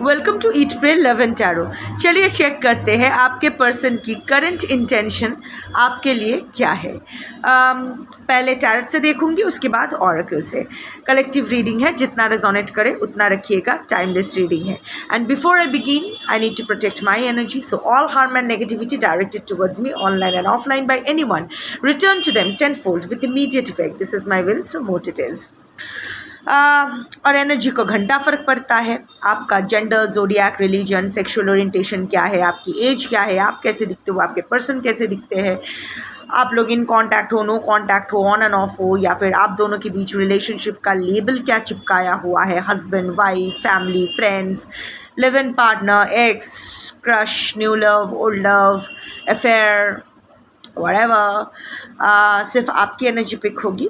Welcome to eat pray love and tarot. चलिए check करते हैं आपके पर्सन की करंट इंटेंशन आपके लिए क्या है। पहले टैरोट से देखूंगी, उसके बाद ऑरेकल से। कलेक्टिव रीडिंग है, जितना रेजोनेट करे उतना रखिएगा, टाइमलेस रीडिंग है। And before I begin I need to protect my energy, so all harm and negativity directed towards me online and offline by anyone return to them tenfold with immediate effect. This is my will, so mote it is. और energy को घंटा फ़र्क पड़ता है। आपका gender, zodiac, religion, sexual orientation क्या है, आपकी एज क्या है, आप कैसे दिखते हो, आपके पर्सन कैसे दिखते हैं, आप लोग इन कांटेक्ट हो, नो कांटेक्ट हो, ऑन एंड ऑफ हो, या फिर आप दोनों के बीच रिलेशनशिप का लेबल क्या चिपकाया हुआ है, husband, wife, family, friends, live in partner, x, crush, new love, old love, affair, whatever. सिर्फ आपकी एनर्जी पिक होगी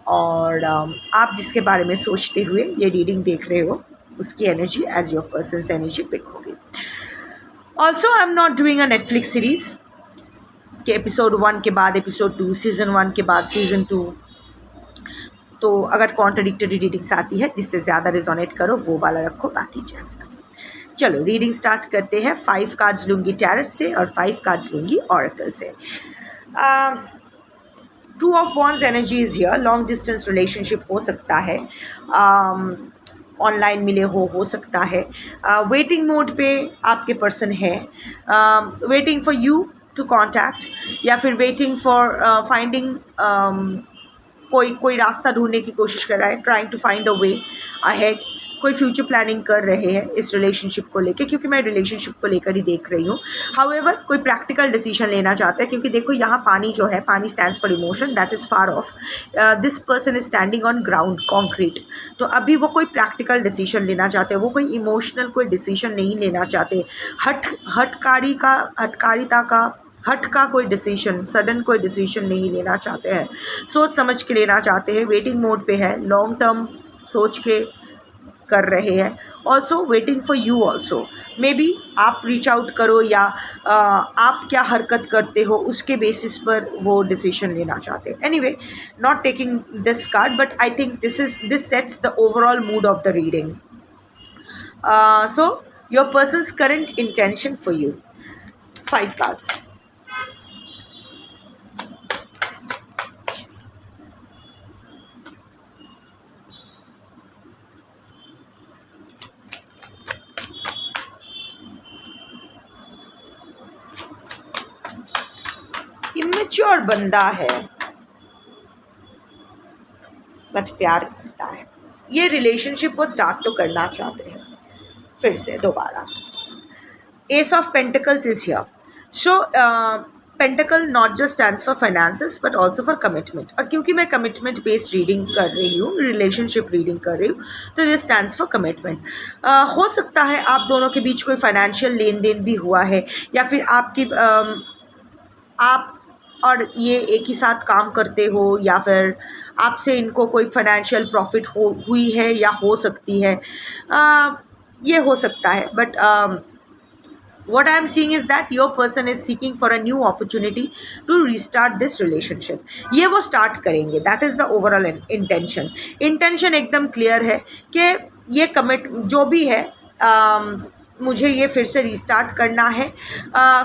और आप जिसके बारे में सोचते हुए ये रीडिंग देख रहे हो उसकी energy as your person's energy pick होगी। Also I am not doing a Netflix series के एपिसोड 1 के बाद एपिसोड 2, सीज़न 1 के बाद सीज़न 2। तो अगर कॉन्ट्रडिक्टरी रीडिंग्स आती है जिससे ज़्यादा रिजोनेट करो वो वाला रखो, बाकी जाए। चलो रीडिंग स्टार्ट करते हैं। 5 कार्ड्स लूँगी टैरोट से और 5 कार्ड्स लूँगी ऑरेकल से। 2 of wands energy is here. Long distance relationship हो सकता है, ऑनलाइन मिले हो सकता है, वेटिंग मोड पे आपके पर्सन है, waiting for you to contact, या फिर वेटिंग फॉर फाइंडिंग, कोई रास्ता ढूंढने की कोशिश कर रहा है, trying to find a way ahead. कोई फ्यूचर प्लानिंग कर रहे हैं इस रिलेशनशिप को लेकर, क्योंकि मैं रिलेशनशिप को लेकर ही देख रही हूँ। हाउएवर कोई प्रैक्टिकल डिसीजन लेना चाहता है, क्योंकि देखो यहाँ पानी जो है, पानी stands for emotion, that is far of. This person is standing on ground, concrete. तो अभी वो कोई प्रैक्टिकल डिसीजन लेना चाहते हैं, वो कोई इमोशनल कोई डिसीजन नहीं लेना चाहते। हट का कोई डिसीजन, सडन कोई डिसीजन नहीं लेना चाहते हैं, सोच समझ के लेना चाहते हैं। वेटिंग मोड पे है, लॉन्ग टर्म सोच के कर रहे हैं। Also waiting for you also, may be आप रीच आउट करो या आप क्या हरकत करते हो उसके बेसिस पर वो डिसीजन लेना चाहते हैं। Anyway, not taking this card, but I think this sets the overall mood off the reading. So your persons current intention for you. 5 cards. Immature बंदा है बट प्यार करता है। ये रिलेशनशिप वो स्टार्ट तो करना चाहते हैं फिर से दोबारा। S of pentacles is here. So pentacle not just stands for finances but also for commitment. और क्योंकि मैं कमिटमेंट बेस्ड रीडिंग कर रही हूँ, रिलेशनशिप रीडिंग कर रही हूँ, तो दिस स्टैंड्स फॉर कमिटमेंट। हो सकता है आप दोनों के बीच कोई फाइनेंशियल लेन देन भी हुआ है, या फिर आप और ये एक ही साथ काम करते हो, या फिर आपसे इनको कोई फाइनेंशियल प्रॉफिट हुई है या हो सकती है, ये हो सकता है। But what I am seeing is that your person is seeking for a new opportunity to restart this relationship. ये वो start करेंगे, that is the overall intention. Intention एकदम clear है कि ये commit जो भी है, मुझे ये फिर से रीस्टार्ट करना है।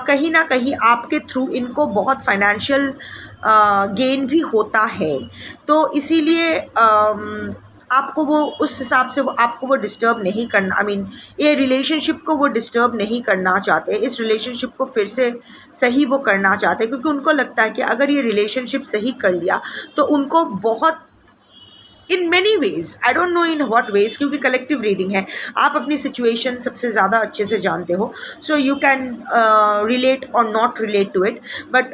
कहीं ना कहीं आपके थ्रू इनको बहुत फाइनेंशियल गेन भी होता है, तो इसीलिए आपको वो उस हिसाब से आपको वो डिस्टर्ब नहीं करना, ये रिलेशनशिप को वो डिस्टर्ब नहीं करना चाहते, इस रिलेशनशिप को फिर से सही वो करना चाहते हैं, क्योंकि उनको लगता है कि अगर ये रिलेशनशिप सही कर लिया तो उनको बहुत in many ways, I don't know in what ways, क्योंकि कलेक्टिव रीडिंग है, आप अपनी सिचुएशन सबसे ज़्यादा अच्छे से जानते हो, सो यू कैन रिलेट और not relate to it. But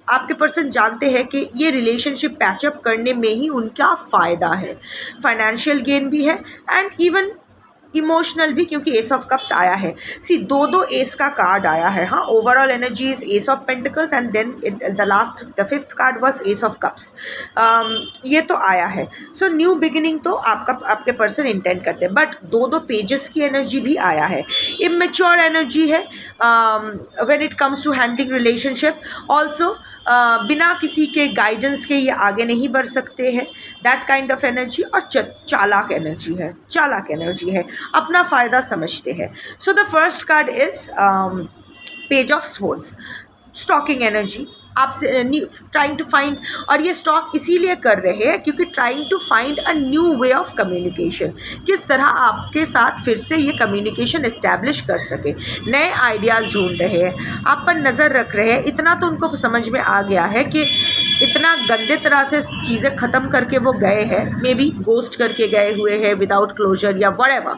आपके पर्सन जानते हैं कि ये रिलेशनशिप पैचअप करने में ही उनका फ़ायदा है, फाइनेंशियल गेन भी है एंड इवन इमोशनल भी, क्योंकि एस ऑफ कप्स आया है। सी दो एस का कार्ड आया है। हाँ, overall energy is ace of pentacles and then the 5th card was ace of cups. ये तो आया है। सो न्यू बिगिनिंग तो आपके पर्सन इंटेंड करते हैं, बट दो पेजेस की एनर्जी भी आया है। इमेच्योर एनर्जी है when it comes to handling relationship. Also बिना किसी के गाइडेंस के ये आगे नहीं बढ़ सकते हैं, दैट काइंड ऑफ एनर्जी। और चालाक एनर्जी है, अपना फ़ायदा समझते हैं. So the first card is page of swords, stalking energy. आपसे ट्राइंग टू फाइंड, और ये स्टॉक इसीलिए कर रहे हैं क्योंकि trying to find a new way of communication. किस तरह आपके साथ फिर से ये कम्युनिकेशन इस्टेब्लिश कर सके. नए आइडियाज़ ढूंढ रहे हैं, आप पर नज़र रख रहे हैं. इतना तो उनको समझ में आ गया है कि इतना गंदे तरह से चीज़ें ख़त्म करके वो गए हैं, मे बी गोस्ट करके गए हुए हैं विदाउट क्लोजर या व्हाटएवर.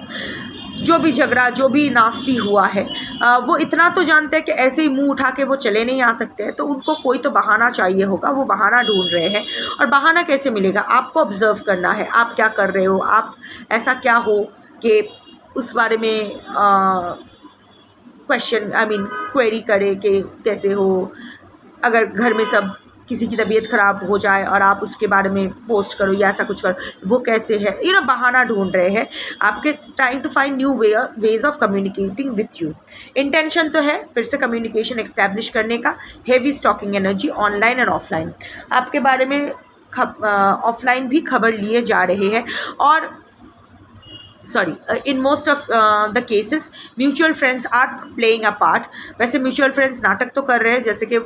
जो भी झगड़ा, जो भी नास्टी हुआ है, वो इतना तो जानते हैं कि ऐसे ही मुंह उठा के वो चले नहीं आ सकते हैं. तो उनको कोई तो बहाना चाहिए होगा, वो बहाना ढूंढ रहे हैं. और बहाना कैसे मिलेगा? आपको ऑब्जर्व करना है, आप क्या कर रहे हो, आप ऐसा क्या हो कि उस बारे में क्वेश्चन क्वेरी करे कि कैसे हो. अगर घर में सब किसी की तबीयत ख़राब हो जाए और आप उसके बारे में पोस्ट करो या ऐसा कुछ करो, वो कैसे है, बहाना ढूंढ रहे हैं. आपके trying to find new ways of communicating with you. Intention तो है फिर से कम्युनिकेशन एक्स्टैब्लिश करने का. Heavy stalking energy, online and offline. आपके बारे में ऑफलाइन भी खबर लिए जा रहे हैं. और in most of the cases mutual friends are playing a part. वैसे म्यूचुअल फ्रेंड्स नाटक तो कर रहे हैं, जैसे कि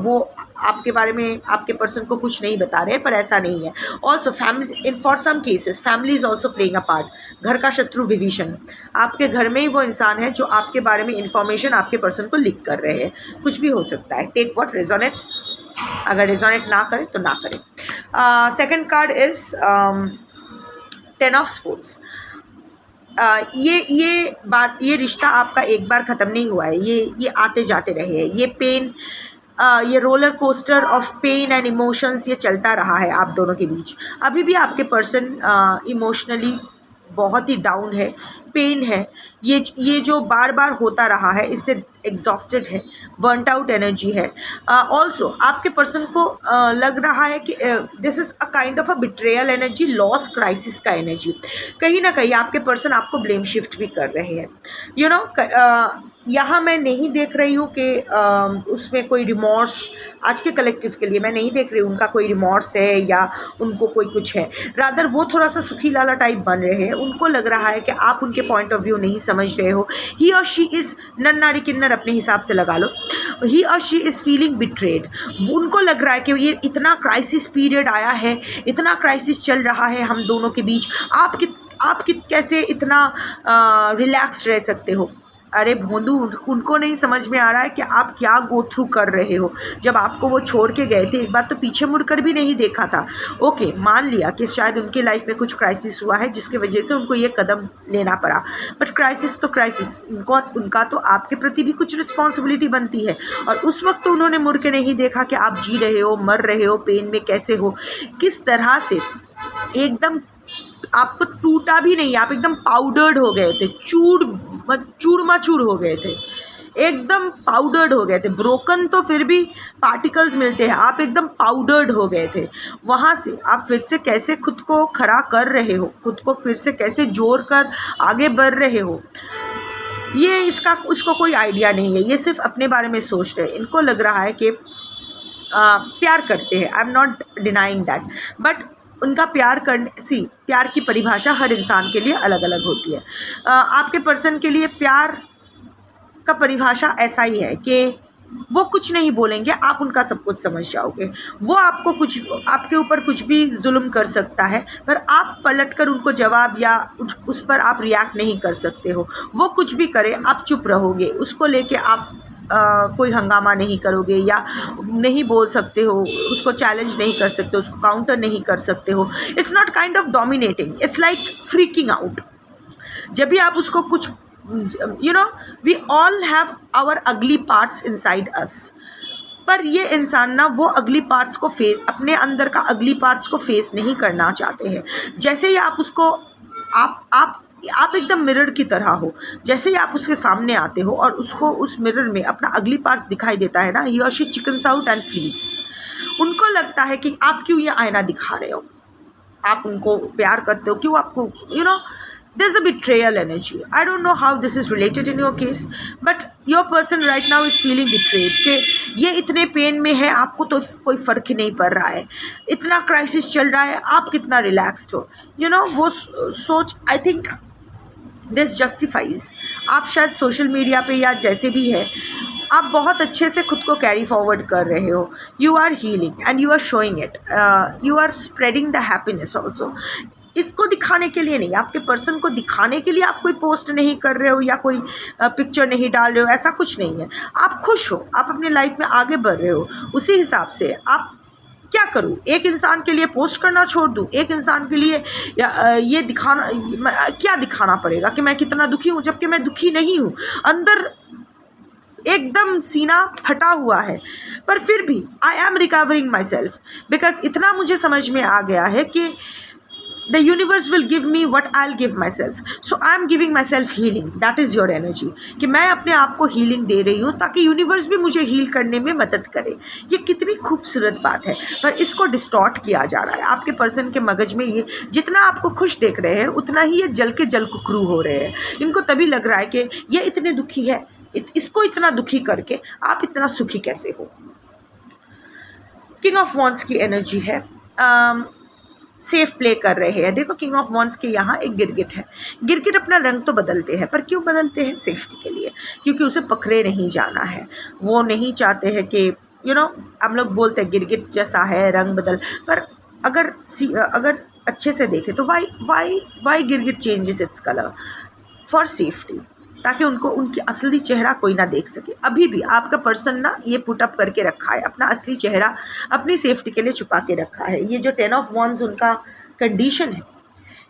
वो आपके बारे में आपके पर्सन को कुछ नहीं बता रहे, पर ऐसा नहीं है. Also family, in for some cases family is also playing a part. घर का शत्रु विभीषण, आपके घर में ही वो इंसान है जो आपके बारे में इंफॉर्मेशन आपके पर्सन को लीक कर रहे हैं. कुछ भी हो सकता है. Take what resonates. अगर रेजोनेट ना करे तो ना करें. Second card is 10 of swords. ये रिश्ता आपका एक बार ख़त्म नहीं हुआ है. ये आते जाते रहे हैं. ये पेन, ये roller coaster of pain and emotions ये चलता रहा है आप दोनों के बीच. अभी भी आपके पर्सन इमोशनली बहुत ही डाउन है, पेन है. ये जो बार बार होता रहा है, इससे एग्जॉस्टेड है, बर्नट आउट एनर्जी है. ऑल्सो आपके पर्सन को लग रहा है कि this is a kind of a betrayal energy, loss crisis का एनर्जी. कहीं ना कहीं आपके पर्सन आपको ब्लेम शिफ्ट भी कर रहे हैं. यहाँ मैं नहीं देख रही हूँ कि उसमें कोई रिमॉर्स, आज के कलेक्टिव के लिए मैं नहीं देख रही हूँ उनका कोई रिमॉर्स है या उनको कोई कुछ है. रादर वो थोड़ा सा सुखी लाला टाइप बन रहे हैं. उनको लग रहा है कि आप उनके पॉइंट ऑफ व्यू नहीं समझ रहे हो. ही और शी इज़, नन्नारी किन्नर अपने हिसाब से लगा लो, ही और शी इज़ फीलिंग बिट्रेड. उनको लग रहा है कि ये इतना क्राइसिस पीरियड आया है, इतना क्राइसिस चल रहा है हम दोनों के बीच, आप कैसे इतना रिलैक्स्ड रह सकते हो. अरे भोंदू, उनको नहीं समझ में आ रहा है कि आप क्या गो थ्रू कर रहे हो. जब आपको वो छोड़ के गए थे, एक बार तो पीछे मुड़कर भी नहीं देखा था. ओके, मान लिया कि शायद उनके लाइफ में कुछ क्राइसिस हुआ है जिसकी वजह से उनको ये कदम लेना पड़ा. बट क्राइसिस तो क्राइसिस, उनका तो आपके प्रति भी कुछ रिस्पॉन्सिबिलिटी बनती है. और उस वक्त तो उन्होंने मुड़ के नहीं देखा कि आप जी रहे हो, मर रहे हो, पेन में कैसे हो, किस तरह से. एकदम आप तो टूटा भी नहीं, आप एकदम पाउडर्ड हो गए थे, चूड़माचूड़ हो गए थे, एकदम पाउडर्ड हो गए थे. ब्रोकन तो फिर भी पार्टिकल्स मिलते हैं, आप एकदम पाउडर्ड हो गए थे. वहाँ से आप फिर से कैसे खुद को खड़ा कर रहे हो, खुद को फिर से कैसे जोड़ कर आगे बढ़ रहे हो, ये उसको कोई आइडिया नहीं है. ये सिर्फ अपने बारे में सोच रहे हैं. इनको लग रहा है कि प्यार करते हैं. आई am not denying that, but उनका प्यार की परिभाषा हर इंसान के लिए अलग अलग होती है. आपके पर्सन के लिए प्यार का परिभाषा ऐसा ही है कि वो कुछ नहीं बोलेंगे, आप उनका सब कुछ समझ जाओगे. वो आपके ऊपर कुछ भी जुल्म कर सकता है, पर आप पलटकर उनको जवाब या उस पर आप रिएक्ट नहीं कर सकते हो. वो कुछ भी करे, आप चुप रहोगे. उसको लेके आप कोई हंगामा नहीं करोगे या नहीं बोल सकते हो, उसको चैलेंज नहीं कर सकते, उसको काउंटर नहीं कर सकते हो. It's not kind of dominating, it's like freaking out. जब भी आप उसको कुछ, वी ऑल हैव आवर अगली पार्ट्स इनसाइड अस. पर ये इंसान ना वो अगली पार्ट्स को अपने अंदर का अगली पार्ट्स को फेस नहीं करना चाहते हैं. जैसे ही आप उसको आप एकदम मिरर की तरह हो. जैसे ही आप उसके सामने आते हो और उसको उस मिरर में अपना अगली पार्ट्स दिखाई देता है ना, ही और she chickens out and fleas. उनको लगता है कि आप क्यों ये आईना दिखा रहे हो, आप उनको प्यार करते हो, क्यों आपको there's a betrayal energy. I don't know how this is related in your case, but your person right now is feeling betrayed कि ये इतने पेन में है, आपको तो कोई फ़र्क ही नहीं पड़ रहा है, इतना क्राइसिस चल रहा है, आप कितना रिलैक्स्ड हो. वो सोच, आई थिंक दिस जस्टिफाइज। आप शायद सोशल मीडिया पे या जैसे भी है, आप बहुत अच्छे से खुद को कैरी फॉरवर्ड कर रहे हो, you are healing and you are showing it, you are spreading the happiness also. इसको दिखाने के लिए नहीं, आपके पर्सन को दिखाने के लिए आप कोई पोस्ट नहीं कर रहे हो या कोई पिक्चर नहीं डाल रहे हो, ऐसा कुछ नहीं है। आप खुश हो, आप अपनी लाइफ में आगे बढ़ रहे हो, उसी हिसाब से आप क्या करूँ, एक इंसान के लिए पोस्ट करना छोड़ दूँ, एक इंसान के लिए ये दिखाना, क्या दिखाना पड़ेगा कि मैं कितना दुखी हूँ, जबकि मैं दुखी नहीं हूँ, अंदर एकदम सीना फटा हुआ है। पर फिर भी I am recovering my self, because इतना मुझे समझ में आ गया है कि the universe will give me what I'll give myself, so I'm giving myself healing, that is your energy, कि मैं अपने आप को हीलिंग दे रही हूँ ताकि यूनिवर्स भी मुझे हील करने में मदद करे। ये कितनी खूबसूरत बात है, पर इसको डिस्टॉर्ट किया जा रहा है आपके पर्सन के मगज में। ये जितना आपको खुश देख रहे हैं उतना ही ये जल के जल कुकरू हो रहे हैं। इनको तभी लग रहा है कि ये इतने दुखी है, इसको इतना दुखी करके आप इतना सुखी कैसे हो। किंग ऑफ वॉन्ड्स की एनर्जी है, सेफ प्ले कर रहे हैं। देखो किंग ऑफ वॉन्ड्स के यहाँ एक गिरगिट है। गिरगिट अपना रंग तो बदलते हैं, पर क्यों बदलते हैं? सेफ्टी के लिए, क्योंकि उसे पकड़े नहीं जाना है। वो नहीं चाहते हैं कि हम लोग बोलते हैं गिरगिट जैसा है रंग बदल, पर अगर अच्छे से देखें तो वाई गिरगिट changes its colour for safety, ताकि उनको उनकी असली चेहरा कोई ना देख सके। अभी भी आपका पर्सन ना ये पुट अप करके रखा है, अपना असली चेहरा अपनी सेफ्टी के लिए छुपा के रखा है। ये जो 10 ऑफ वॉन्ड्स उनका कंडीशन है,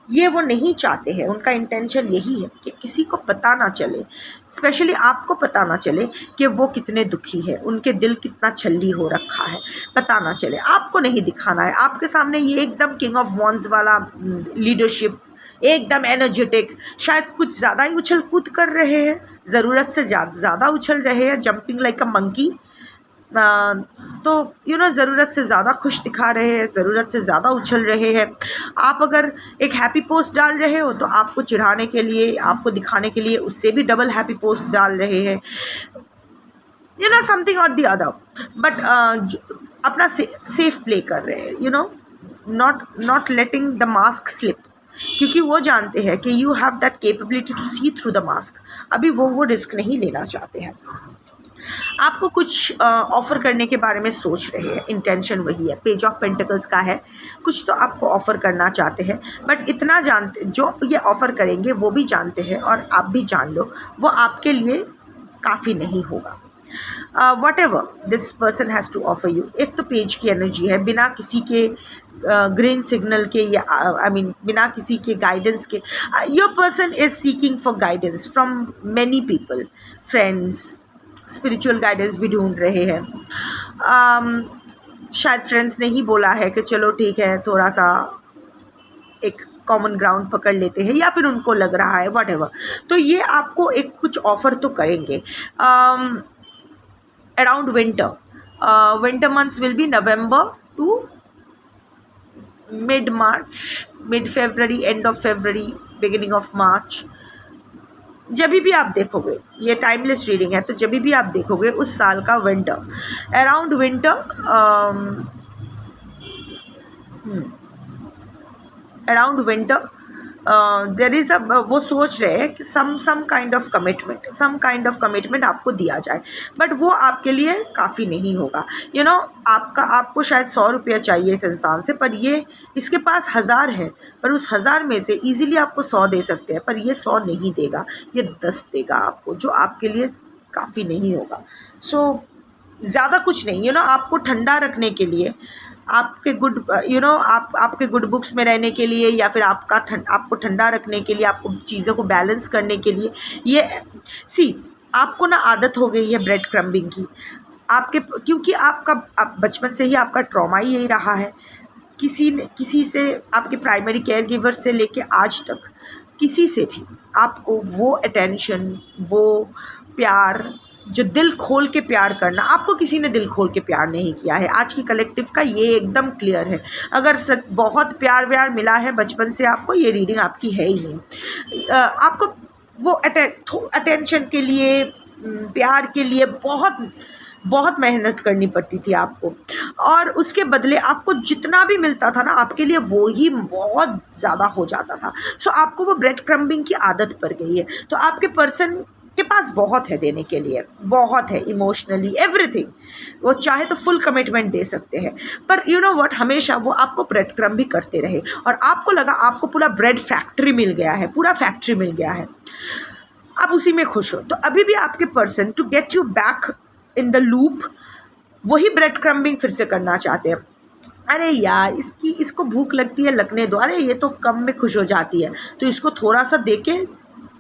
ये वो नहीं चाहते हैं। उनका इंटेंशन यही है कि किसी को पता ना चले, स्पेशली आपको पता ना चले कि वो कितने दुखी है, उनके दिल कितना छल्ली हो रखा है, पता ना चले। आपको नहीं दिखाना है। आपके सामने ये एकदम किंग ऑफ वॉन्ड्स वाला लीडरशिप, एकदम एनर्जेटिक, शायद कुछ ज़्यादा ही उछल कूद कर रहे हैं, ज़रूरत से ज़्यादा उछल रहे हैं, जंपिंग लाइक अ मंकी। तो ज़रूरत से ज़्यादा खुश दिखा रहे हैं, ज़रूरत से ज़्यादा उछल रहे हैं। आप अगर एक हैप्पी पोस्ट डाल रहे हो तो आपको चिढ़ाने के लिए, आपको दिखाने के लिए उससे भी डबल हैप्पी पोस्ट डाल रहे हैं, समथिंग और दी अदर। बट अपना सेफ प्ले कर रहे हैं, not letting the mask slip, क्योंकि वो जानते हैं कि you have that capability to see through the mask. अभी वो रिस्क नहीं लेना चाहते हैं। आपको कुछ ऑफ़र करने के बारे में सोच रहे हैं, इंटेंशन वही है। पेज ऑफ पेंटिकल्स का है, कुछ तो आपको ऑफ़र करना चाहते हैं, बट इतना जानते, जो ये ऑफ़र करेंगे वो भी जानते हैं और आप भी जान लो, वो आपके लिए काफ़ी नहीं होगा। whatever this person has to offer you। एक तो पेज की एनर्जी है, बिना किसी के ग्रीन सिग्नल के या बिना किसी के गाइडेंस के। Your person is seeking for guidance from many people, friends, spiritual guidance भी ढूंढ रहे हैं। शायद फ्रेंड्स ने ही बोला है कि चलो ठीक है, थोड़ा सा एक कॉमन ग्राउंड पकड़ लेते हैं, या फिर उनको लग रहा है व्हाटएवर। तो ये आपको एक कुछ ऑफ़र तो करेंगे। Around winter months will be November to mid March, mid February, end of February, beginning of March. जब भी आप देखोगे, ये टाइमलेस रीडिंग है, तो जब भी आप देखोगे उस साल का winter, around winter, around winter there is वो सोच रहे हैं कि सम काइंड ऑफ कमिटमेंट आपको दिया जाए, बट वो आपके लिए काफ़ी नहीं होगा। आपको शायद 100 रुपया चाहिए इस इंसान से, पर ये इसके पास 1000 है, पर उस 1000 में से इजीली आपको 100 दे सकते हैं, पर ये 100 नहीं देगा, ये 10 देगा आपको, जो आपके लिए काफ़ी नहीं होगा। सो ज़्यादा कुछ नहीं, आपको ठंडा रखने के लिए, आपके आपके गुड बुक्स में रहने के लिए, या फिर आपको ठंडा रखने के लिए, आपको चीज़ों को बैलेंस करने के लिए। ये आपको ना आदत हो गई है ब्रेड क्रम्बिंग की, क्योंकि आप बचपन से ही आपका ट्रॉमा ही यही रहा है। किसी से, आपके प्राइमरी केयर गिवर से लेके आज तक, किसी से भी आपको वो अटेंशन, वो प्यार, जो दिल खोल के प्यार करना, आपको किसी ने दिल खोल के प्यार नहीं किया है। आज की कलेक्टिव का ये एकदम क्लियर है। अगर बहुत प्यार व्यार मिला है बचपन से आपको, ये रीडिंग आपकी है ही नहीं। आपको वो अटेंशन के लिए, प्यार के लिए बहुत बहुत मेहनत करनी पड़ती थी आपको, और उसके बदले आपको जितना भी मिलता था ना आपके लिए वो ही बहुत ज़्यादा हो जाता था। सो आपको वो ब्रेड क्रम्बिंग की आदत पड़ गई है। तो आपके पर्सन के पास बहुत है देने के लिए, बहुत है, इमोशनली एवरीथिंग। वो चाहे तो फुल कमिटमेंट दे सकते हैं, पर यू नो व्हाट, हमेशा वो आपको ब्रेड क्रम्ब भी करते रहे और आपको लगा आपको पूरा ब्रेड फैक्ट्री मिल गया है, पूरा फैक्ट्री मिल गया है, आप उसी में खुश हो। तो अभी भी आपके person to get you back in the loop वही ब्रेड क्रम्बिंग फिर से करना चाहते हैं। अरे यार इसको भूख लगती है, लगने दो, अरे ये तो कम में खुश हो जाती है तो इसको थोड़ा सा दे के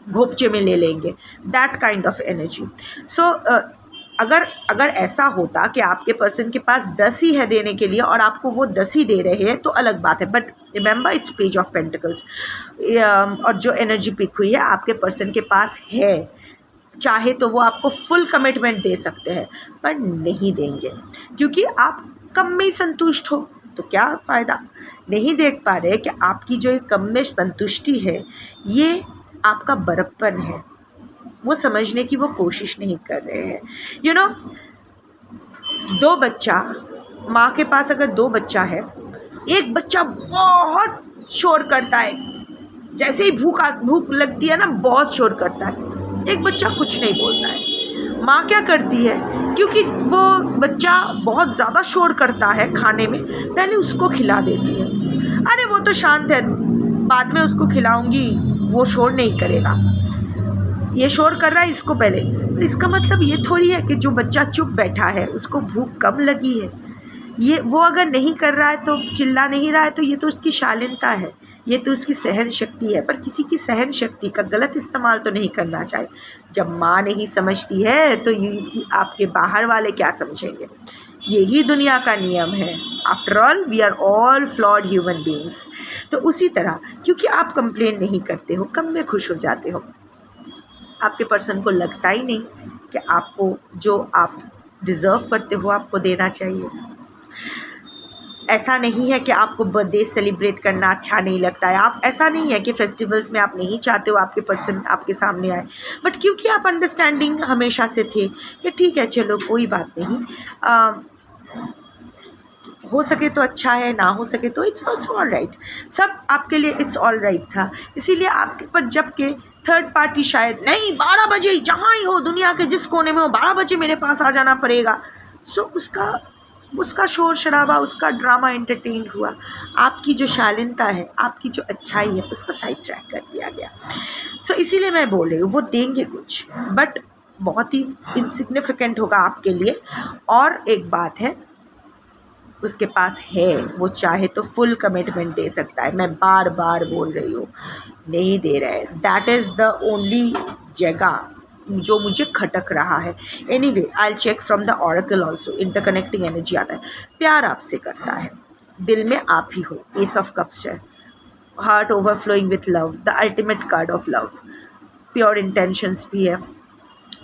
घोपचे में ले लेंगे, दैट काइंड ऑफ एनर्जी। सो अगर ऐसा होता कि आपके पर्सन के पास 10 ही है देने के लिए और आपको वो 10 ही दे रहे हैं तो अलग बात है, but remember it's page of pentacles. और जो एनर्जी पिक हुई है आपके पर्सन के पास है, चाहे तो वो आपको फुल कमिटमेंट दे सकते हैं पर नहीं देंगे, क्योंकि आप कम में ही संतुष्ट हो। तो क्या फ़ायदा, नहीं देख पा रहे कि आपकी जो ये कम में संतुष्टि है ये आपका बड़प्पन है, वो समझने की वो कोशिश नहीं कर रहे हैं। यू नो, दो बच्चा, माँ के पास अगर 2 बच्चा है, एक बच्चा बहुत शोर करता है, जैसे ही भूख लगती है ना बहुत शोर करता है, एक बच्चा कुछ नहीं बोलता है। माँ क्या करती है, क्योंकि वो बच्चा बहुत ज़्यादा शोर करता है खाने में, पहले उसको खिला देती है। अरे वो तो शांत है, बाद में उसको खिलाऊंगी, वो शोर नहीं करेगा, ये शोर कर रहा है इसको पहले। पर इसका मतलब ये थोड़ी है कि जो बच्चा चुप बैठा है उसको भूख कम लगी है, ये वो अगर नहीं कर रहा है तो चिल्ला नहीं रहा है तो ये तो उसकी शालीनता है, ये तो उसकी सहन शक्ति है। पर किसी की सहन शक्ति का गलत इस्तेमाल तो नहीं करना चाहिए। जब माँ नहीं समझती है तो ये आपके बाहर वाले क्या समझेंगे, यही दुनिया का नियम है। After all we are all flawed human beings. तो उसी तरह क्योंकि आप कंप्लेन नहीं करते हो, कम में खुश हो जाते हो, आपके पर्सन को लगता ही नहीं कि आपको जो आप डिज़र्व करते हो आपको देना चाहिए। ऐसा नहीं है कि आपको बर्थडे सेलिब्रेट करना अच्छा नहीं लगता है, आप ऐसा नहीं है कि फेस्टिवल्स में आप नहीं चाहते हो आपके पर्सन आपके सामने आए, बट क्योंकि आप अंडरस्टैंडिंग हमेशा से थे कि ठीक है चलो कोई बात नहीं, हो सके तो अच्छा है, ना हो सके तो इट्स ऑल्सो ऑल राइट, सब आपके लिए इट्स ऑल राइट था। इसीलिए आपके पर जबकि थर्ड पार्टी शायद नहीं 12 बजे जहाँ ही हो, दुनिया के जिस कोने में हो 12 बजे मेरे पास आ जाना पड़ेगा, सो उसका शोर शराबा, उसका ड्रामा एंटरटेन हुआ, आपकी जो शालीनता है, आपकी जो अच्छाई है उसको साइड ट्रैक कर दिया गया। सो इसीलिए मैं बोल रही हूँ वो देंगे कुछ, बट बहुत ही इनसिग्निफिकेंट होगा आपके लिए। और एक बात है, उसके पास है, वो चाहे तो फुल कमिटमेंट दे सकता है, मैं बार बार बोल रही हूँ, नहीं दे रहा है। दैट इज़ द ओनली जगह जो मुझे खटक रहा है। Anyway I check from the oracle also, interconnecting energy आता है, प्यार आपसे करता है, दिल में आप ही हो, एस ऑफ कप्स है, heart overflowing with love, the ultimate card of love, pure intentions भी है,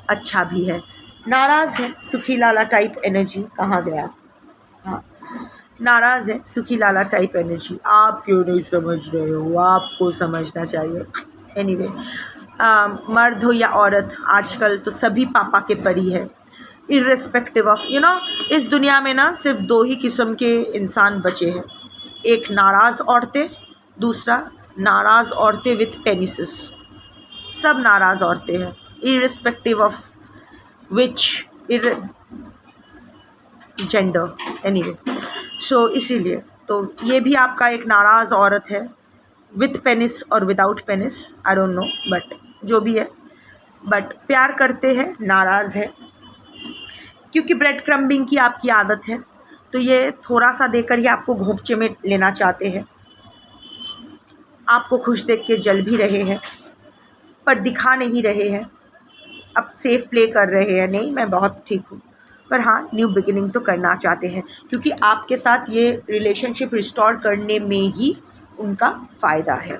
अच्छा भी है, नाराज़ है, सुखी लाला टाइप एनर्जी, कहाँ गया, हाँ नाराज़ है, सुखी लाला टाइप एनर्जी। आप क्यों नहीं समझ रहे हो, आपको समझना चाहिए। एनीवे मर्द हो या औरत, आजकल तो सभी पापा के परी है, इर्रेस्पेक्टिव ऑफ यू नो, इस दुनिया में ना सिर्फ 2 ही किस्म के इंसान बचे हैं, एक नाराज़ औरतें, दूसरा नाराज़ औरतें विथ पेनिसेस। सब नाराज़ औरतें हैं, irrespective of which gender. Anyway so इसीलिए तो ये भी आपका एक नाराज़ औरत है, विथ पेनिस और without penis, I don't no, but जो भी है, बट प्यार करते हैं, नाराज़ है, क्योंकि ब्रेड क्रम्बिंग की आपकी आदत है, तो ये थोड़ा सा देकर ही आपको घोंपचे में लेना चाहते हैं। आपको खुश देख के जल भी रहे हैं पर दिखा नहीं रहे हैं, अब सेफ प्ले कर रहे हैं, नहीं मैं बहुत ठीक हूँ, पर हाँ न्यू बिगिनिंग तो करना चाहते हैं, क्योंकि आपके साथ ये रिलेशनशिप रिस्टोर करने में ही उनका फ़ायदा है।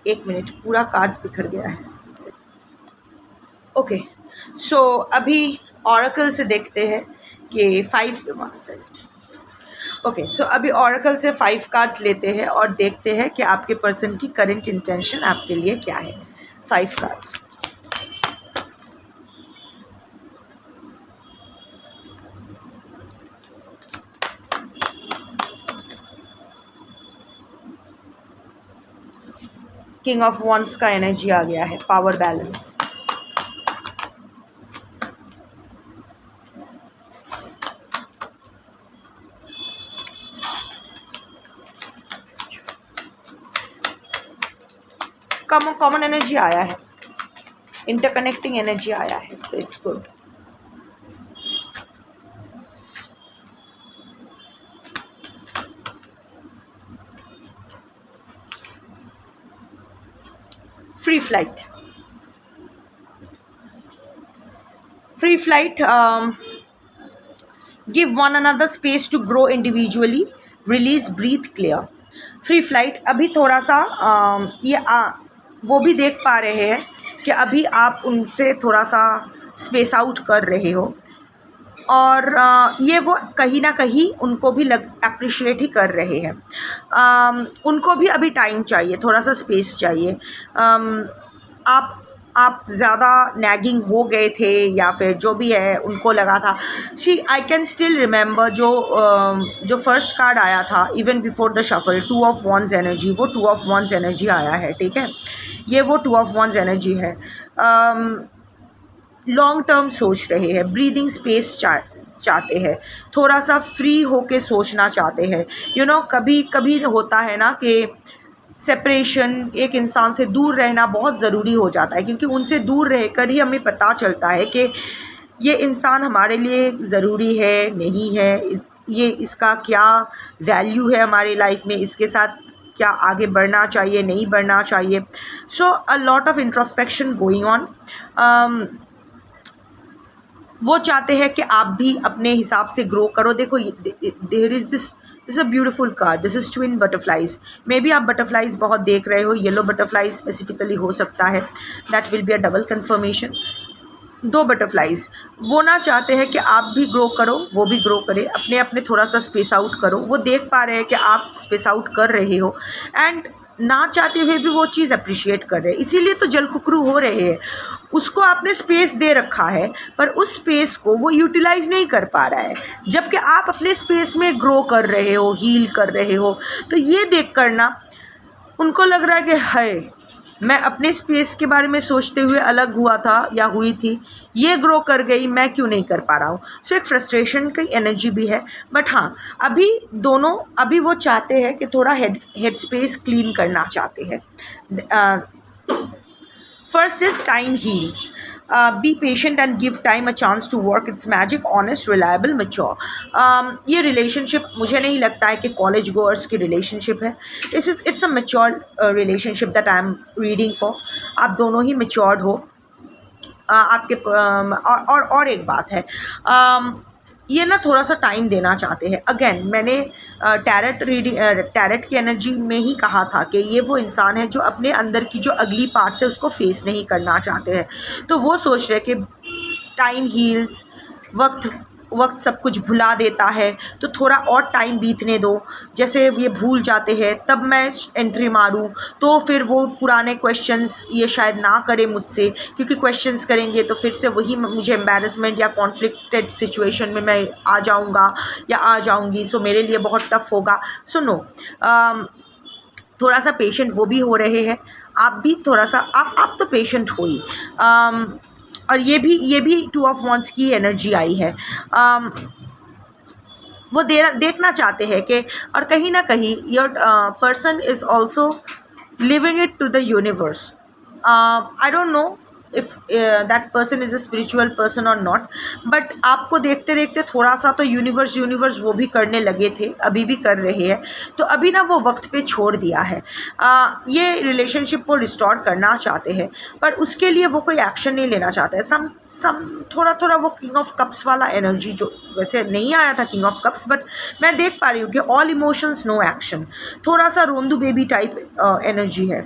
1 मिनट, पूरा कार्ड्स बिखर गया है। ओके सो अभी ऑरेकल से देखते हैं कि 5 ओके सो अभी ऑरेकल से 5 कार्ड्स लेते हैं और देखते हैं कि आपके पर्सन की करंट इंटेंशन आपके लिए क्या है। 5 कार्ड्स। किंग ऑफ वॉन्ड्स का एनर्जी आ गया है, पावर बैलेंस। कॉमन एनर्जी आया है, इंटरकनेक्टिंग एनर्जी आया है, so it's good. Free flight, free flight, give one another space to grow individually, release, breathe, clear. Free flight अभी थोड़ा सा वो भी देख पा रहे हैं कि अभी आप उनसे थोड़ा सा स्पेस आउट कर रहे हो, और ये वो कहीं ना कहीं उनको भी अप्रिशिएट ही कर रहे हैं। उनको भी अभी टाइम चाहिए, थोड़ा सा स्पेस चाहिए। आप ज़्यादा नैगिंग हो गए थे या फिर जो भी है, उनको लगा था। सी आई कैन स्टिल रिमेंबर जो फर्स्ट कार्ड आया था even before the shuffle, 2 of wands energy, वो 2 ऑफ वॉन्ड्स एनर्जी आया है, ठीक है। ये वो 2 ऑफ वॉन्ड्स एनर्जी है। लॉन्ग टर्म सोच रहे हैं, ब्रीदिंग स्पेस चाहते हैं, थोड़ा सा फ्री होके सोचना चाहते हैं। कभी कभी होता है ना कि सेपरेशन, एक इंसान से दूर रहना बहुत ज़रूरी हो जाता है, क्योंकि उनसे दूर रहकर ही हमें पता चलता है कि ये इंसान हमारे लिए ज़रूरी है, नहीं है, इसका क्या वैल्यू है हमारी लाइफ में, इसके साथ क्या आगे बढ़ना चाहिए, नहीं बढ़ना चाहिए। So a lot of introspection going on. वो चाहते हैं कि आप भी अपने हिसाब से ग्रो करो। देखो, there is this is a beautiful card, this is twin butterflies. Maybe आप बटरफ्लाइज बहुत देख रहे हो, येलो बटरफ्लाइज स्पेसिफिकली हो सकता है, that will be a double confirmation. 2 butterflies वो ना चाहते हैं कि आप भी ग्रो करो, वो भी ग्रो करे, अपने अपने थोड़ा सा स्पेस आउट करो। वो देख पा रहे हैं कि आप स्पेस आउट कर रहे हो, एंड ना चाहते हुए भी वो चीज़ अप्रिशिएट कर रहे हैं, इसीलिए तो जलकुकरू हो रहे हैं। उसको आपने स्पेस दे रखा है, पर उस स्पेस को वो यूटिलाइज नहीं कर पा रहा है, जबकि आप अपने स्पेस में ग्रो कर रहे हो, हील कर रहे हो। तो ये देख कर ना उनको लग रहा है कि हाय, मैं अपने स्पेस के बारे में सोचते हुए अलग हुआ था या हुई थी, ये ग्रो कर गई, मैं क्यों नहीं कर पा रहा हूँ। सो एक फ्रस्ट्रेशन की एनर्जी भी है। बट हाँ, अभी वो चाहते हैं कि थोड़ा हेड स्पेस क्लीन करना चाहते हैं। First is time heals. Be patient and give time a chance to work its magic. Honest, reliable, mature. ये रिलेशनशिप मुझे नहीं लगता है कि कॉलेज गोअर्स की रिलेशनशिप है। It's a mature relationship that I am reading for. आप दोनों ही मेच्योर्ड हो। आपके और एक बात है, ये ना थोड़ा सा टाइम देना चाहते हैं। अगेन मैंने टैरेट की एनर्जी में ही कहा था कि ये वो इंसान है जो अपने अंदर की जो अगली पार्ट है उसको फेस नहीं करना चाहते हैं। तो वो सोच रहे कि टाइम हील्स, वक्त सब कुछ भुला देता है, तो थोड़ा और टाइम बीतने दो। जैसे ये भूल जाते हैं तब मैं एंट्री मारूं, तो फिर वो पुराने क्वेश्चंस ये शायद ना करे मुझसे, क्योंकि क्वेश्चंस करेंगे तो फिर से वही मुझे एम्बैरसमेंट या कॉन्फ्लिक्टेड सिचुएशन में मैं आ जाऊंगा या आ जाऊंगी, तो मेरे लिए बहुत टफ होगा। सुनो, थोड़ा सा पेशेंट वो भी हो रहे हैं, आप भी थोड़ा सा आप तो पेशेंट हो ही। और ये भी 2 ऑफ वॉन्ड्स की एनर्जी आई है। वो देखना चाहते हैं कि, और कहीं ना कहीं your person is also living it to the universe. I don't know if that person is a spiritual person और नॉट, बट आपको देखते देखते थोड़ा सा तो यूनिवर्स वो भी करने लगे थे, अभी भी कर रहे हैं। तो अभी ना वो वक्त पे छोड़ दिया है। ये रिलेशनशिप को रिस्टोर करना चाहते हैं, पर उसके लिए वो कोई एक्शन नहीं लेना चाहते हैं। थोड़ा वो किंग ऑफ कप्स वाला एनर्जी, जो वैसे नहीं आया था किंग ऑफ कप्स, बट मैं देख पा रही हूँ कि ऑल इमोशंस नो एक्शन, थोड़ा सा रोंदू बेबी टाइप एनर्जी है।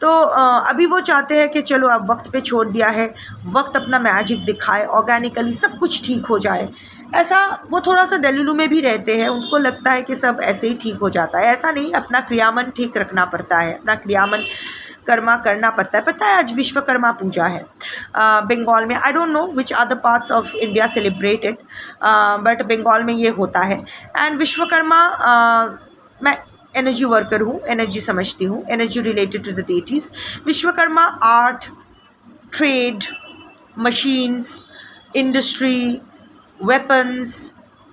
तो अभी वो चाहते हैं कि चलो अब वक्त पे छोड़ दिया है, वक्त अपना मैजिक दिखाए, ऑर्गेनिकली सब कुछ ठीक हो जाए। ऐसा वो थोड़ा सा डेलुलू में भी रहते हैं, उनको लगता है कि सब ऐसे ही ठीक हो जाता है। ऐसा नहीं, अपना क्रियामन ठीक रखना पड़ता है, अपना क्रियामन कर्मा करना पड़ता है। पता है आज विश्वकर्मा पूजा है बंगाल में। I don't know which other parts of India celebrated, but Bengal में ये होता है। एंड विश्वकर्मा मैं एनर्जी वर्कर हूँ, एनर्जी समझती हूँ, energy related to the deities. Vishwakarma art, trade, machines, industry, weapons,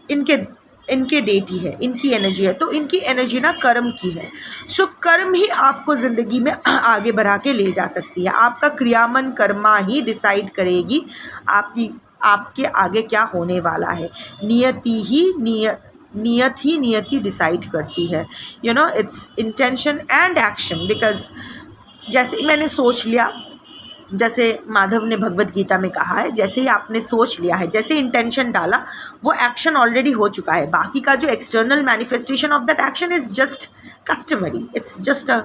इनके डेटी है, इनकी एनर्जी है। तो इनकी एनर्जी ना कर्म की है। सो कर्म ही आपको ज़िंदगी में आगे बढ़ा के ले जा सकती है। आपका क्रियामन कर्मा ही डिसाइड करेगी आपके आगे क्या होने वाला है। नियति डिसाइड करती है। You know, its intention and action. Because जैसे मैंने सोच लिया, जैसे माधव ने भगवत गीता में कहा है, जैसे ही आपने सोच लिया है, जैसे इंटेंशन डाला, वो एक्शन ऑलरेडी हो चुका है। बाकी का जो external manifestation of that action is just customary, it's just a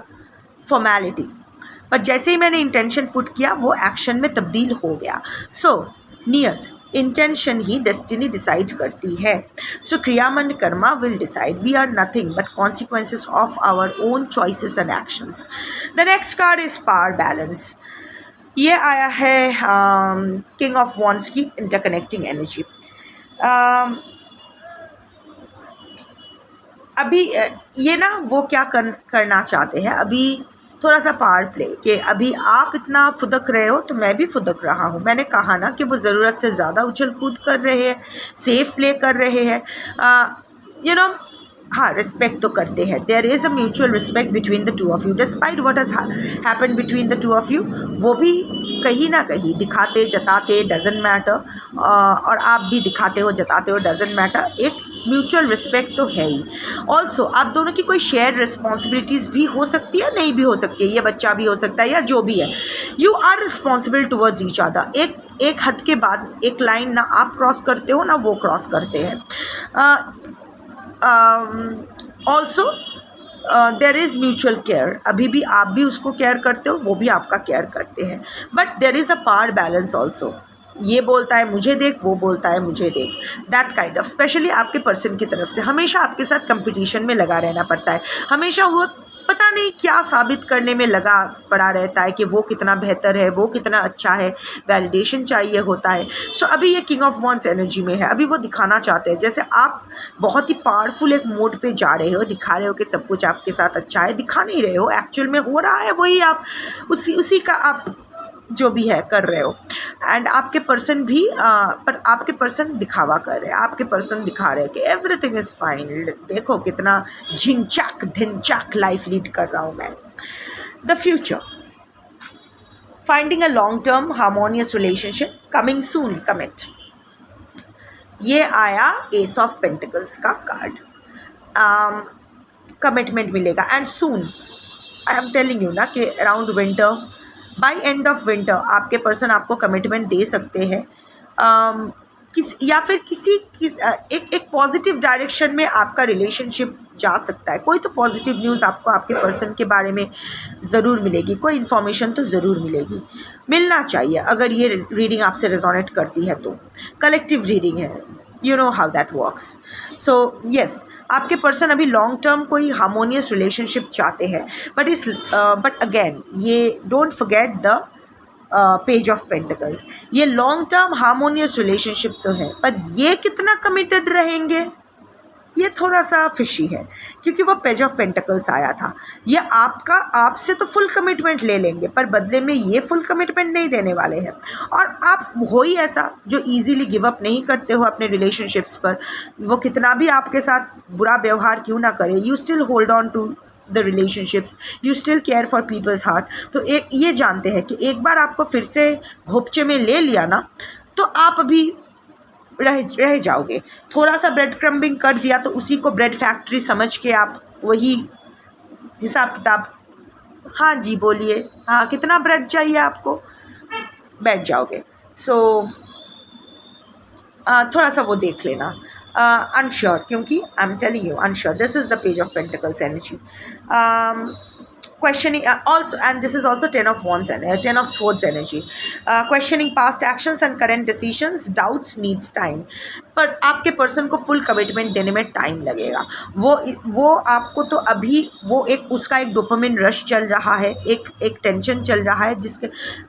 formality. पर जैसे ही मैंने इंटेंशन पुट किया, वो एक्शन में तब्दील हो गया। सो नियत, इंटेंशन ही डेस्टिनी डिसाइड करती है। So kriyaman karma will decide. We are nothing but consequences of our own choices and actions. The next card is power balance. ये आया है किंग ऑफ वॉन्ड्स की इंटरकनेक्टिंग एनर्जी। अभी ये ना वो क्या करना चाहते हैं, अभी थोड़ा सा पावर प्ले कि अभी आप इतना फुदक रहे हो तो मैं भी फुदक रहा हूँ। मैंने कहा ना कि वो ज़रूरत से ज़्यादा उछल कूद कर रहे हैं, सेफ प्ले कर रहे हैं। यू नो, हाँ, रिस्पेक्ट तो करते हैं। There is a mutual respect between the two of you despite what has happened between the two of you. वो भी कहीं ना कहीं दिखाते जताते डजेंट मैटर, और आप भी दिखाते हो जताते हो डजेंट मैटर। एक म्यूचुअल रिस्पेक्ट तो है ही। ऑल्सो आप दोनों की कोई शेयर रिस्पॉन्सिबिलिटीज़ भी हो सकती है, नहीं भी हो सकती है। ये बच्चा भी हो सकता है या जो भी है। You are responsible towards each other. एक हद के बाद एक लाइन ना आप क्रॉस करते हो ना वो क्रॉस करते हैं। Also there is mutual care. अभी भी आप भी उसको केयर करते हो, वो भी आपका केयर करते हैं। But there is a power balance also. ये बोलता है मुझे देख, वो बोलता है मुझे देख। दैट काइंड ऑफ, स्पेशली आपके पर्सन की तरफ से हमेशा आपके साथ कंपटीशन में लगा रहना पड़ता है। हमेशा वो पता नहीं क्या साबित करने में लगा पड़ा रहता है कि वो कितना बेहतर है, वो कितना अच्छा है, वैलिडेशन चाहिए होता है। सो अभी ये किंग ऑफ वॉन्ड्स एनर्जी में है। अभी वो दिखाना चाहते हैं, जैसे आप बहुत ही पावरफुल एक मोड पे जा रहे हो, दिखा रहे हो कि सब कुछ आपके साथ अच्छा है, दिखा नहीं रहे हो, एक्चुअल में हो रहा है वही। आप उसी का आप जो भी है कर रहे हो। एंड आपके पर्सन भी पर आपके पर्सन दिखावा कर रहे हैं। आपके पर्सन दिखा रहे हैं कि एवरीथिंग इज़ फाइन, देखो कितना झिनचाक धिनचाक लाइफ लीड कर रहा हूँ मैं। The future, finding a long term harmonious relationship, coming soon, commit. ये आया एस ऑफ पेंटिकल्स का कार्ड। कमिटमेंट मिलेगा and soon. I am telling you ना कि around winter, by end of winter आपके पर्सन आपको कमिटमेंट दे सकते हैं। या फिर एक पॉजिटिव डायरेक्शन में आपका रिलेशनशिप जा सकता है। कोई तो पॉजिटिव न्यूज़ आपको आपके पर्सन के बारे में ज़रूर मिलेगी, कोई इन्फॉर्मेशन तो ज़रूर मिलेगी, मिलना चाहिए अगर ये रीडिंग आपसे रेजोनेट करती है तो। कलेक्टिव रीडिंग है, you know how that works. So yes, आपके पर्सन अभी लॉन्ग टर्म कोई हार्मोनियस रिलेशनशिप चाहते हैं। बट अगेन ये don't forget the page of pentacles. ये लॉन्ग टर्म हार्मोनियस रिलेशनशिप तो है, पर ये कितना कमिटेड रहेंगे ये थोड़ा सा फिशी है, क्योंकि वो पेज ऑफ पेंटिकल्स आया था। ये आपसे तो फुल कमिटमेंट ले लेंगे, पर बदले में ये फुल कमिटमेंट नहीं देने वाले हैं। और आप हो ही ऐसा जो इजीली गिव अप नहीं करते हो अपने रिलेशनशिप्स पर। वो कितना भी आपके साथ बुरा व्यवहार क्यों ना करे, you still hold on to the relationships, you still care for people's heart. तो एक ये जानते हैं कि एक बार आपको फिर से घोपचे में ले लिया ना, तो आप अभी रह जाओगे। थोड़ा सा ब्रेड क्रम्बिंग कर दिया तो उसी को ब्रेड फैक्ट्री समझ के आप वही हिसाब किताब, हाँ जी बोलिए, हाँ कितना ब्रेड चाहिए आपको, बैठ जाओगे। सो थोड़ा सा वो देख लेना। अनश्योर, क्योंकि आई am telling you unsure, this is the page of pentacles energy. Questioning also, and this is also 10 of wands and 10 of swords energy. Questioning past actions and current decisions, doubts needs time. पर आपके person को full commitment देने में time लगेगा। वो आपको तो अभी वो एक उसका एक डोपामिन रश चल रहा है, एक टेंशन चल रहा है, जिसके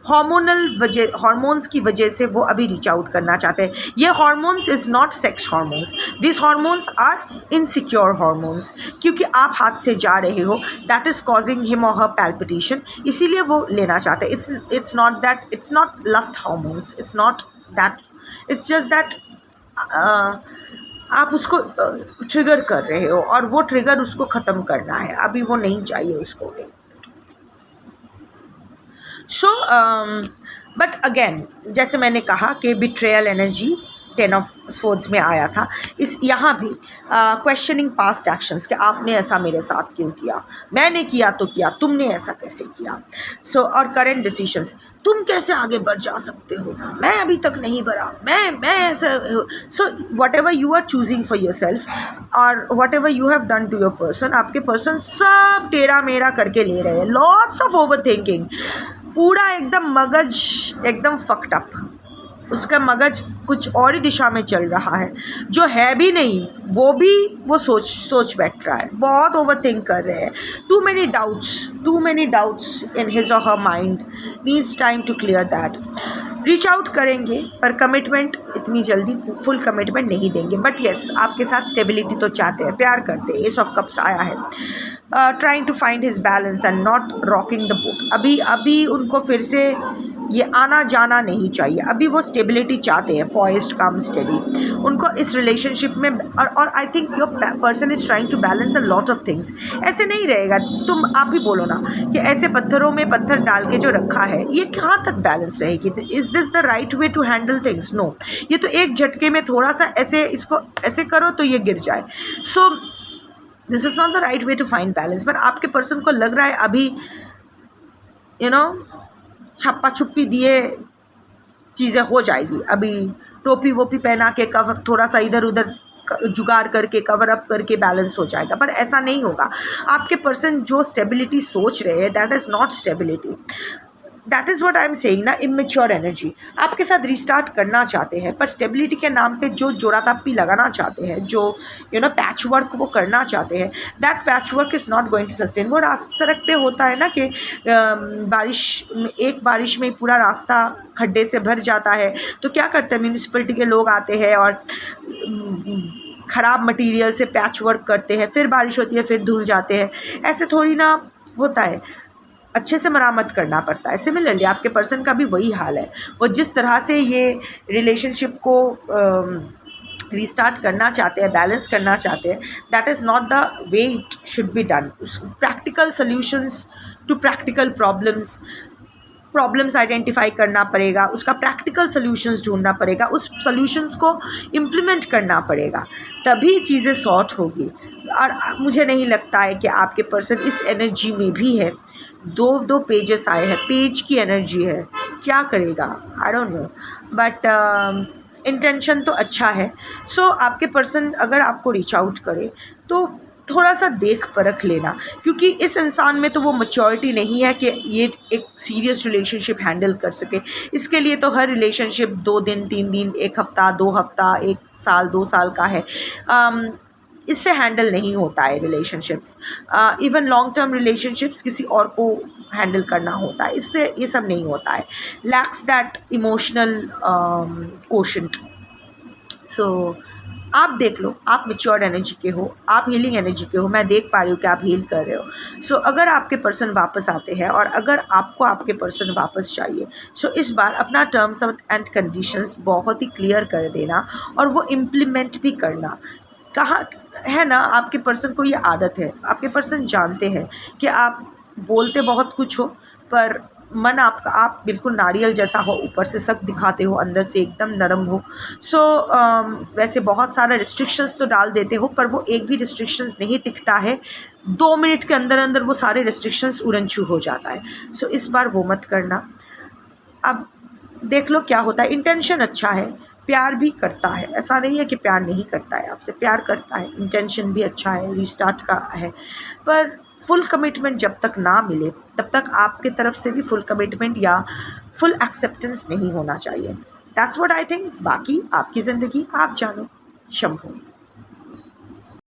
हार्मोन्स की वजह से वो अभी रीच आउट करना चाहते हैं। ये hormones is not sex hormones, this hormones are insecure hormones, क्योंकि आप हाथ से जा रहे हो, दैट इज़ कॉजिंग हिम और हर पैल्पिटेशन, इसीलिए वो लेना चाहते हैं। It's not lust hormones, it's not that, it's just that आप उसको ट्रिगर कर रहे हो और वो ट्रिगर उसको ख़त्म करना है, अभी वो नहीं चाहिए उसको। सो बट अगेन जैसे मैंने कहा कि बिट्रेयल एनर्जी 10 ऑफ स्वॉर्ड्स में आया था, इस यहाँ भी क्वेश्चनिंग पास्ट एक्शंस कि आपने ऐसा मेरे साथ क्यों किया, मैंने किया तो किया, तुमने ऐसा कैसे किया। सो और करेंट डिसीजंस, तुम कैसे आगे बढ़ जा सकते हो, मैं अभी तक नहीं बढ़ा, मैं ऐसा। So whatever you are choosing for yourself और whatever you have done to your person, आपके पर्सन सब टेढ़ा मेढ़ा करके ले रहे हैं, लॉट्स ऑफ ओवर थिंकिंग, पूरा एकदम मगज एकदम फक्ड अप, उसका मगज कुछ और ही दिशा में चल रहा है, जो है भी नहीं वो सोच बैठ रहा है, बहुत ओवर थिंक कर रहे हैं। Too many doubts in his और her mind, needs time to clear that. Reach out करेंगे पर कमिटमेंट इतनी जल्दी फुल कमिटमेंट नहीं देंगे, बट येस आपके साथ स्टेबिलिटी तो चाहते हैं, प्यार करते हैं। एस ऑफ कप्स आया है, trying to find his balance and not rocking the boat. अभी उनको फिर से ये आना जाना नहीं चाहिए, अभी वो स्टेबिलिटी चाहते हैं, पॉइज्ड काम स्टेडी उनको इस रिलेशनशिप में। और I think your person is trying to balance a lot of things. ऐसे नहीं रहेगा, तुम आप ही बोलो ना कि ऐसे पत्थरों में पत्थर डाल के जो रखा है ये कहाँ तक बैलेंस रहेगी, is this the right way to handle things? No, ये तो एक झटके में थोड़ा सा ऐसे इसको ऐसे करो तो ये गिर जाए। So this is not the right way to find balance. पर आपके पर्सन को लग रहा है अभी छप्पा छुप्पी दिए चीज़ें हो जाएगी, अभी टोपी वोपी पहना के कवर थोड़ा सा इधर उधर जुगाड़ करके कवर अप करके बैलेंस हो जाएगा, पर ऐसा नहीं होगा। आपके पर्सन जो स्टेबिलिटी सोच रहे हैं that is not stability, that is what I am saying ना, इमेच्योर एनर्जी। आपके साथ रिस्टार्ट करना चाहते हैं पर स्टेबिलिटी के नाम पे जो जोड़ा ताप्पी लगाना चाहते हैं, जो पैच वर्क वो करना चाहते हैं, that patch work is not going to sustain. वो सड़क पे होता है ना कि एक बारिश में पूरा रास्ता खड्डे से भर जाता है, तो क्या करते हैं म्यूनिसिपैलिटी के लोग आते हैं और ख़राब मटेरियल से पैच वर्क करते हैं, फिर बारिश होती है फिर धुल जाते हैं। ऐसे थोड़ी ना होता है, अच्छे से मरामत करना पड़ता है। सिमिलरली आपके पर्सन का भी वही हाल है, वो जिस तरह से ये रिलेशनशिप को रिस्टार्ट करना चाहते हैं, बैलेंस करना चाहते हैं, that is not the way it should be done. Practical solutions to practical problems identify करना पड़ेगा, उसका प्रैक्टिकल सॉल्यूशंस ढूंढना पड़ेगा, उस सॉल्यूशंस को इम्प्लीमेंट करना पड़ेगा, तभी चीज़ें सॉर्ट होगी। और मुझे नहीं लगता है कि आपके पर्सन इस एनर्जी में भी है। दो पेजेस आए हैं, पेज की एनर्जी है, क्या करेगा आई डोंट नो, बट इंटेंशन तो अच्छा है। सो आपके पर्सन अगर आपको रीच आउट करे तो थोड़ा सा देख परख लेना, क्योंकि इस इंसान में तो वो मैच्योरिटी नहीं है कि ये एक सीरियस रिलेशनशिप हैंडल कर सके। इसके लिए तो हर रिलेशनशिप 2 दिन 3 दिन, 1 हफ़्ता 2 हफ़्ता, 1 साल 2 साल का है, इससे हैंडल नहीं होता है relationships. Even long term relationships किसी और को हैंडल करना होता है, इससे ये सब नहीं होता है। Lacks that emotional quotient. So आप देख लो, आप मैच्योर्ड एनर्जी के हो, आप हीलिंग एनर्जी के हो, मैं देख पा रही हूँ कि आप हील कर रहे हो। सो अगर आपके पर्सन वापस आते हैं और अगर आपको आपके पर्सन वापस चाहिए, सो इस बार अपना टर्म्स एंड कंडीशंस बहुत ही क्लियर कर देना और वो इम्प्लीमेंट भी करना। कहाँ है ना, आपके पर्सन को ये आदत है, आपके पर्सन जानते हैं कि आप बोलते बहुत कुछ हो पर मन आपका, आप बिल्कुल नारियल जैसा हो, ऊपर से सख्त दिखाते हो, अंदर से एकदम नरम हो। सो वैसे बहुत सारा रिस्ट्रिक्शंस तो डाल देते हो पर वो एक भी रिस्ट्रिक्शंस नहीं टिकता है, 2 मिनट के अंदर अंदर वो सारे रिस्ट्रिक्शंस उड़नछू हो जाता है। सो इस बार वो मत करना। अब देख लो क्या होता है। इंटेंशन अच्छा है, प्यार भी करता है, ऐसा नहीं है कि प्यार नहीं करता है, आपसे प्यार करता है, इंटेंशन भी अच्छा है, रिस्टार्ट का है, पर फुल कमिटमेंट जब तक ना मिले तब तक आपके तरफ से भी फुल कमिटमेंट या फुल एक्सेप्टेंस नहीं होना चाहिए। That's what I think. बाकी आपकी ज़िंदगी आप जानो। शंभू।